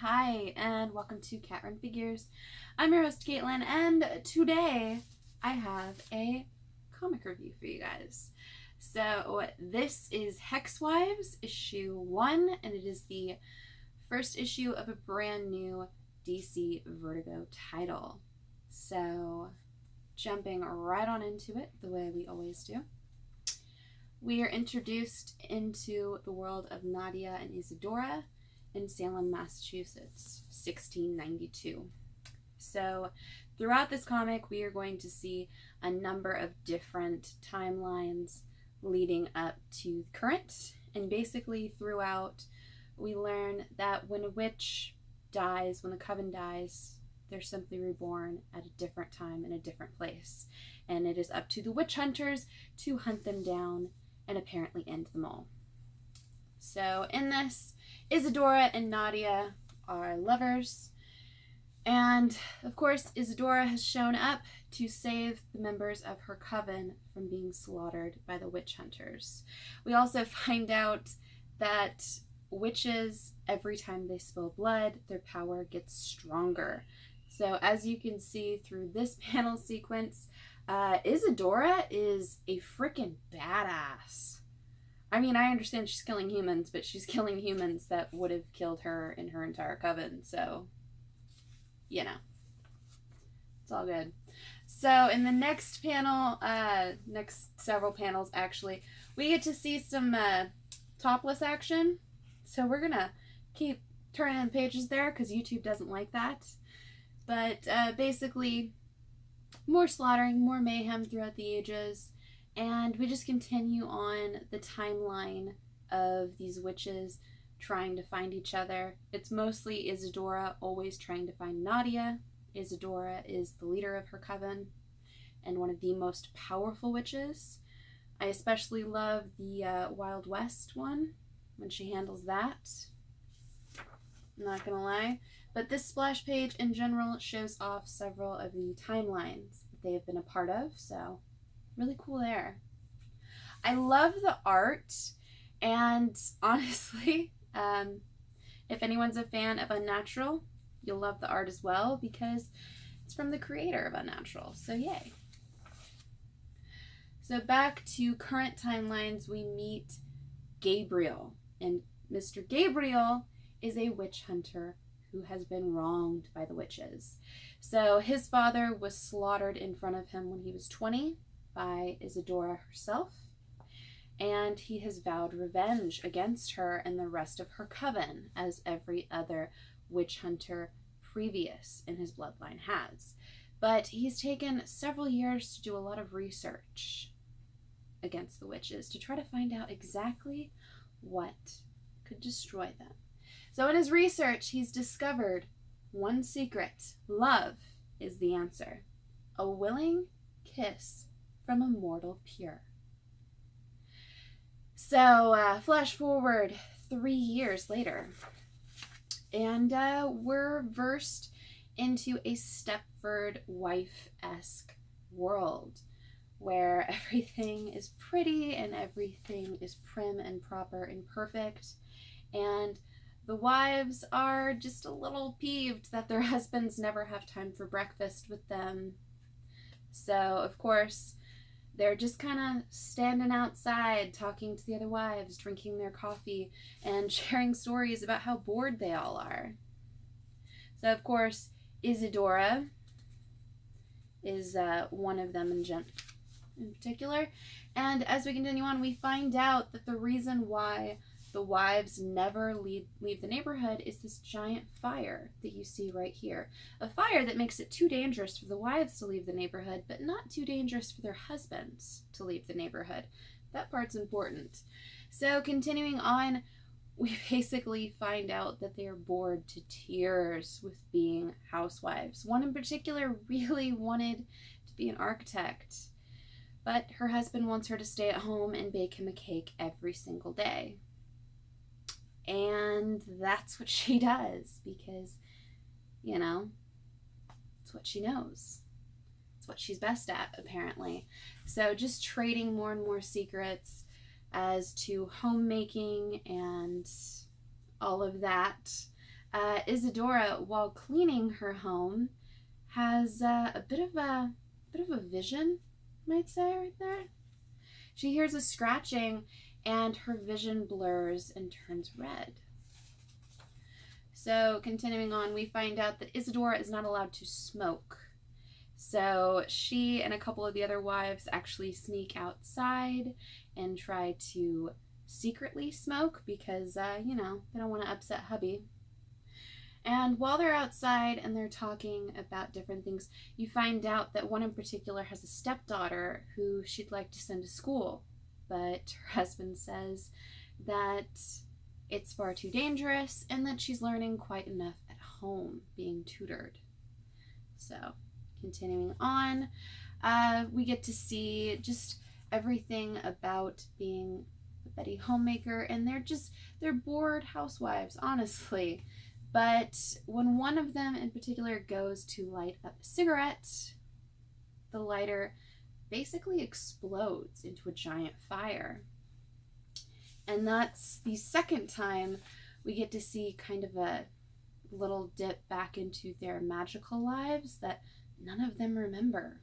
Hi, and welcome to Cat Run Figures. I'm your host, Caitlin, and today I have a comic review for you guys. So this is Hex Wives, issue 1, and it is the first issue of a brand new DC Vertigo title. So jumping right on into it, the way we always do. We are introduced into the world of Nadia and Isadora in Salem, Massachusetts, 1692. So throughout this comic, we are going to see a number of different timelines leading up to current. And basically throughout, we learn that when a witch dies, when the coven dies, they're simply reborn at a different time in a different place. And it is up to the witch hunters to hunt them down and apparently end them all. So in this, Isadora and Nadia are lovers, and of course Isadora has shown up to save the members of her coven from being slaughtered by the witch hunters. We also find out that witches, every time they spill blood, their power gets stronger. So as you can see through this panel sequence, Isadora is a freaking badass. I mean, I understand she's killing humans, but she's killing humans that would have killed her and her entire coven, so, you know, it's all good. So in the next panel, next several panels actually, we get to see some topless action. So we're gonna keep turning the pages there because YouTube doesn't like that. But basically, more slaughtering, more mayhem throughout the ages. And we just continue on the timeline of these witches trying to find each other. It's mostly Isadora always trying to find Nadia. Isadora is the leader of her coven and one of the most powerful witches. I especially love the Wild West one when she handles that. I'm not gonna lie. But this splash page in general shows off several of the timelines that they have been a part of, so really cool there. I love the art, and honestly, if anyone's a fan of Unnatural, you'll love the art as well because it's from the creator of Unnatural, so yay. So back to current timelines, we meet Gabriel, and Mr. Gabriel is a witch hunter who has been wronged by the witches. So his father was slaughtered in front of him when he was 20 by Isadora herself, and he has vowed revenge against her and the rest of her coven, as every other witch hunter previous in his bloodline has. But he's taken several years to do a lot of research against the witches to try to find out exactly what could destroy them. So in his research, he's discovered one secret. Love is the answer. A willing kiss from a mortal pure. So flash forward 3 years later, and we're versed into a Stepford wife-esque world where everything is pretty and everything is prim and proper and perfect, and the wives are just a little peeved that their husbands never have time for breakfast with them. So, of course, they're just kind of standing outside talking to the other wives, drinking their coffee, and sharing stories about how bored they all are. So, of course, Isadora is one of them in particular. And as we continue on, we find out that the reason why the wives never leave the neighborhood is this giant fire that you see right here. A fire that makes it too dangerous for the wives to leave the neighborhood, but not too dangerous for their husbands to leave the neighborhood. That part's important. So continuing on, we basically find out that they are bored to tears with being housewives. One in particular really wanted to be an architect, but her husband wants her to stay at home and bake him a cake every single day. And that's what she does because, you know, it's what she knows. It's what she's best at, apparently. So just trading more and more secrets as to homemaking and all of that. Isadora, while cleaning her home, has a bit of a vision, might say, right there. She hears a scratching, and her vision blurs and turns red. So, continuing on, we find out that Isadora is not allowed to smoke. So she and a couple of the other wives actually sneak outside and try to secretly smoke because, you know, they don't want to upset hubby. And while they're outside and they're talking about different things, you find out that one in particular has a stepdaughter who she'd like to send to school. But her husband says that it's far too dangerous and that she's learning quite enough at home being tutored. So, continuing on, we get to see just everything about being a Betty homemaker, and they're bored housewives, honestly. But when one of them in particular goes to light up a cigarette, the lighter basically explodes into a giant fire. And that's the second time we get to see kind of a little dip back into their magical lives that none of them remember.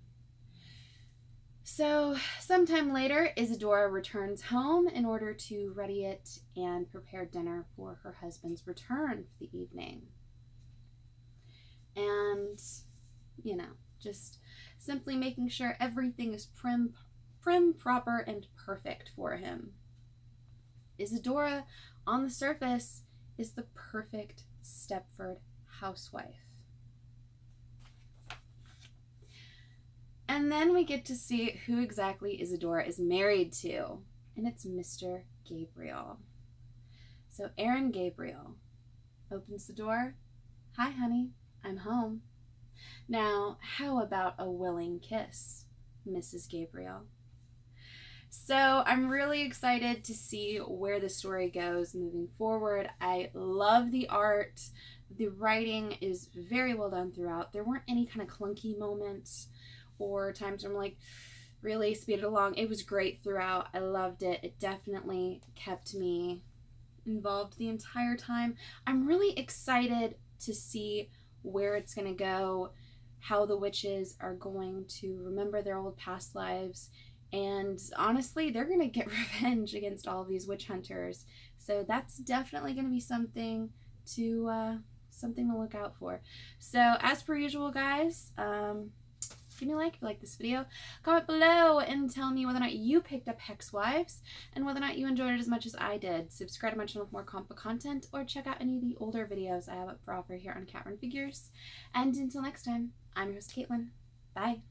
So, sometime later, Isadora returns home in order to ready it and prepare dinner for her husband's return for the evening. And, you know, just simply making sure everything is prim, proper, and perfect for him. Isadora, on the surface, is the perfect Stepford housewife. And then we get to see who exactly Isadora is married to, and it's Mr. Gabriel. So Aaron Gabriel opens the door. Hi, honey, I'm home. Now, how about a willing kiss, Mrs. Gabriel? So I'm really excited to see where the story goes moving forward. I love the art. The writing is very well done throughout. There weren't any kind of clunky moments or times where I'm like, really speed it along. It was great throughout. I loved it. It definitely kept me involved the entire time. I'm really excited to see where it's going to go, how the witches are going to remember their old past lives. And honestly, they're going to get revenge against all of these witch hunters. So that's definitely going to be something to look out for. So as per usual, guys, give me a like if you like this video. Comment below and tell me whether or not you picked up Hex Wives and whether or not you enjoyed it as much as I did. Subscribe to my channel for more comic book content, or check out any of the older videos I have up for offer here on Cat Run Figures. And until next time, I'm your host, Caitlin. Bye.